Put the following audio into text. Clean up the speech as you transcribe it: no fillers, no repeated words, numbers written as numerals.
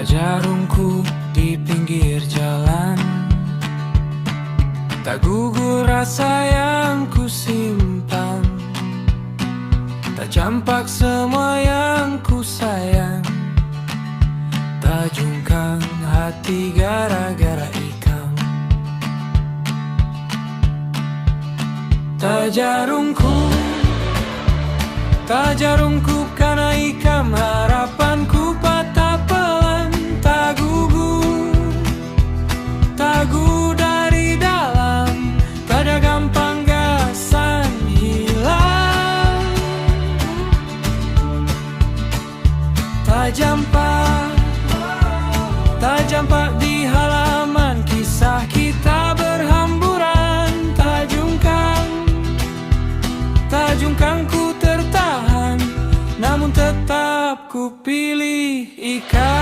jarumku di pinggir jalan, tak gugur rasa yang ku simpan, tak campak semua yang ku sayang, tak jungkang hati gara-gara ikam. Tak jarumku karena ikam, harapanku patah pelan, tak gugur dari dalam, pada gampang gasan hilang. Tak jampak di halaman, kisah kita berhamburan, tak jungkang ku tertahan, namun tetap ku pilih ikan.